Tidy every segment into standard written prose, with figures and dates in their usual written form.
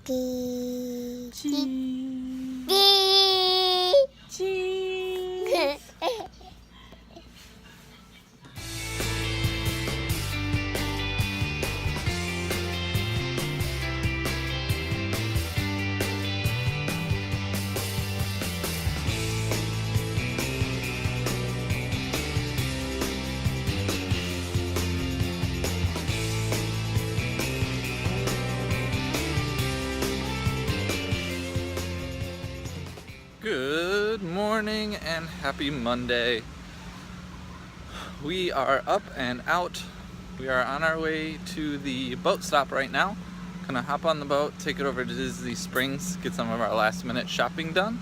Cheese. Cheese. Good morning and happy Monday. We are up and out. We are on our way to the boat stop right now. Gonna hop on the boat, take it over to Disney Springs, get some of our last minute shopping done.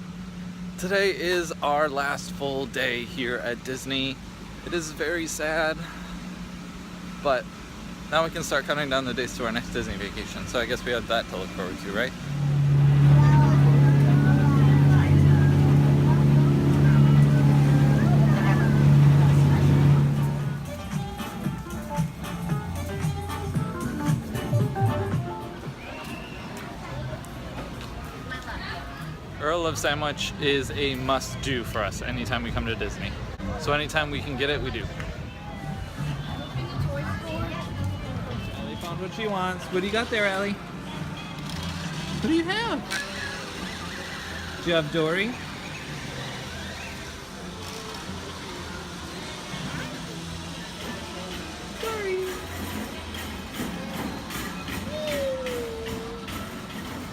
Today is our last full day here at Disney. It is very sad, but now we can start counting down the days to our next Disney vacation. So I guess we have that to look forward to, right? Earl of Sandwich is a must-do for us anytime we come to Disney. So anytime we can get it, we do. Allie found what she wants. What do you got there, Allie? What do you have? Do you have Dory?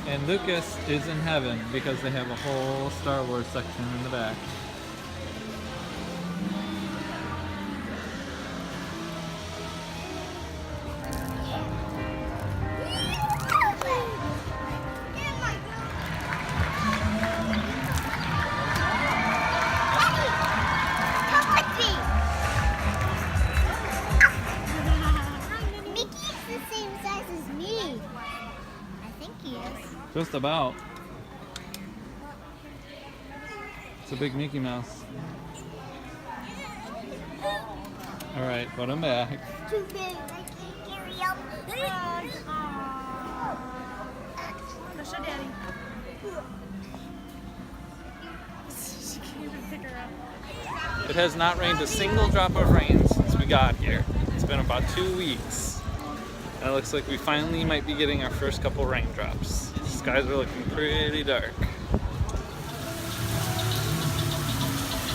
And Lucas is in heaven because they have a whole Star Wars section in the back. Just about. It's a big Mickey Mouse. Alright, put him back. Too big, I can't carry him. Show Daddy. She can't even pick her up. It has not rained a single drop of rain since we got here. It's been about 2 weeks. And it looks like we finally might be getting our first couple raindrops. The skies are looking pretty dark.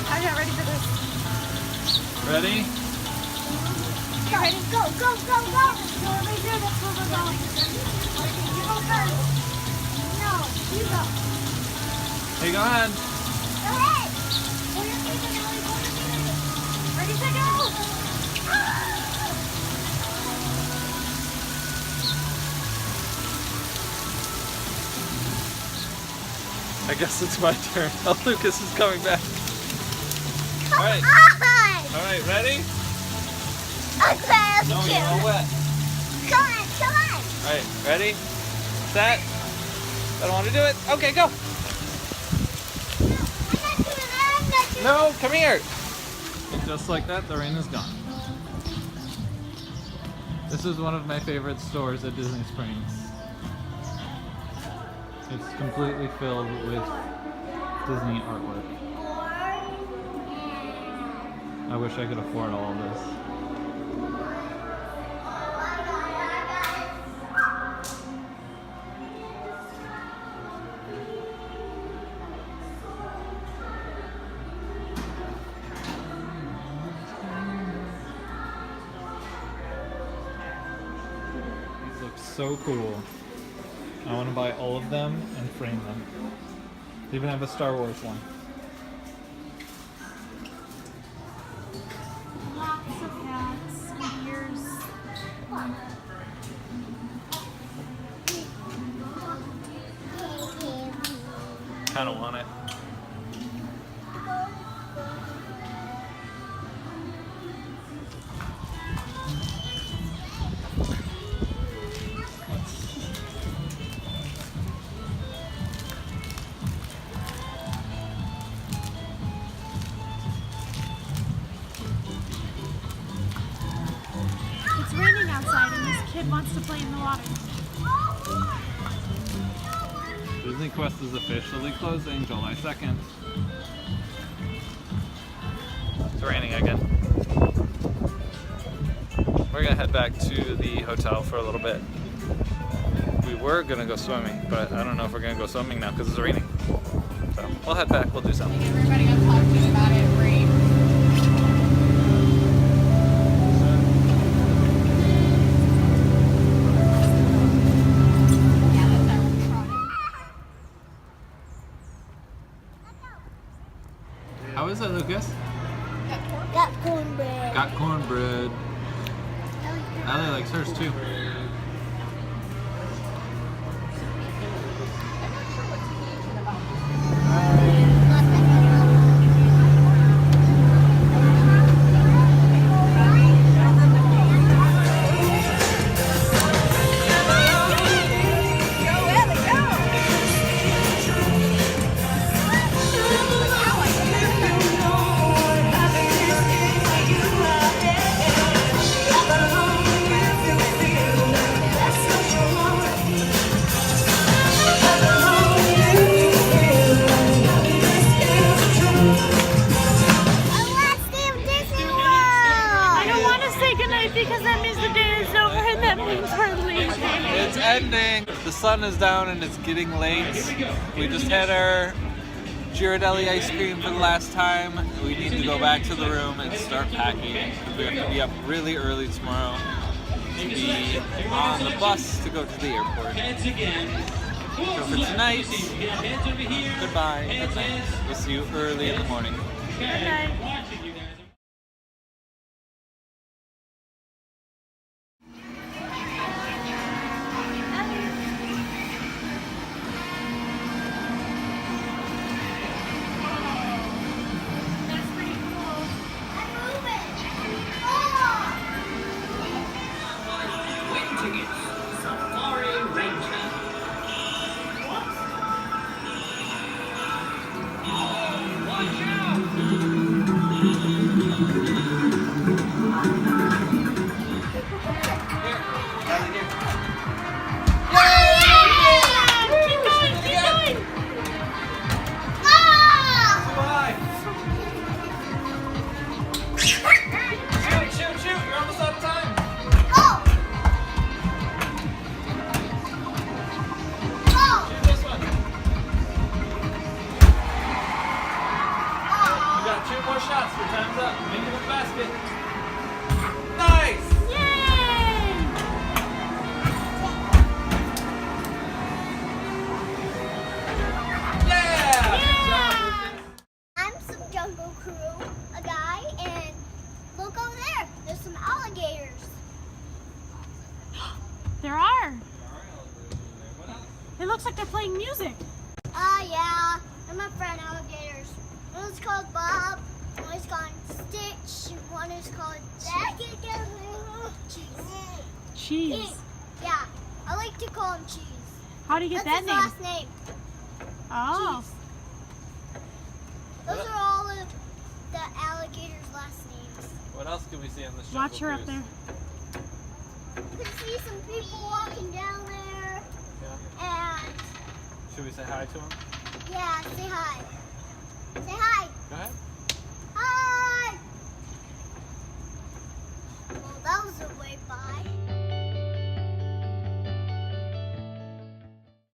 I'm not ready for this. Ready? Go, ready? Go, go, go, go! Go right there, that's where we're going. You go first. No, you go. Hey, go ahead. Go ahead. Ready, set, go! I guess it's my turn. Oh, Lucas is coming back. Alright. Alright, ready? Okay, No, you're all wet. Come on, come on. Alright, ready? Set. I don't want to do it. Okay, go. I'm not doing that, I'm not doing No, come here. And just like that, the rain is gone. This is one of my favorite stores at Disney Springs. It's completely filled with Disney artwork. I wish I could afford all of this. These look so cool. I want to buy all of them and frame them. They even have a Star Wars one. Lots of hats, ears. Kind of want it. It's raining outside and this kid wants to play in the water. Disney Quest is officially closing July 2nd. It's raining again. We're gonna head back to the hotel for a little bit. We were gonna go swimming, but I don't know if we're gonna go swimming now because it's raining. So we'll head back, we'll do something. Everybody got talking about it, great. How is it, Lucas? Got cornbread. Got cornbread. Allie likes hers too. Because that means the day is over and that means we're leaving. It's ending. The sun is down and it's getting late. We just had our Ghirardelli ice cream for the last time. We need to go back to the room and start packing. We have to be up really early tomorrow to be on the bus to go to the airport. So for tonight, goodbye. Good night. We'll see you early in the morning. Good night. Shots for time's up. Make it a basket. Nice! Yay! Yeah! Good job. I'm some Jungle Crew, a guy, and look over there. There's some alligators. There are. It looks like they're playing music. Yeah. They're my friend alligators. One is called Bob. One is called Stitch. One is called Cheese. Yeah, I like to call him Cheese. How do you get That's that his name? last name. Oh. Cheese. Those are all of the alligators' last names. What else can we see on this jungle Watch her up cruise? there. You can see some people walking down there. Yeah. And Should we say hi to them? yeah, say hi. Say hi. Go ahead.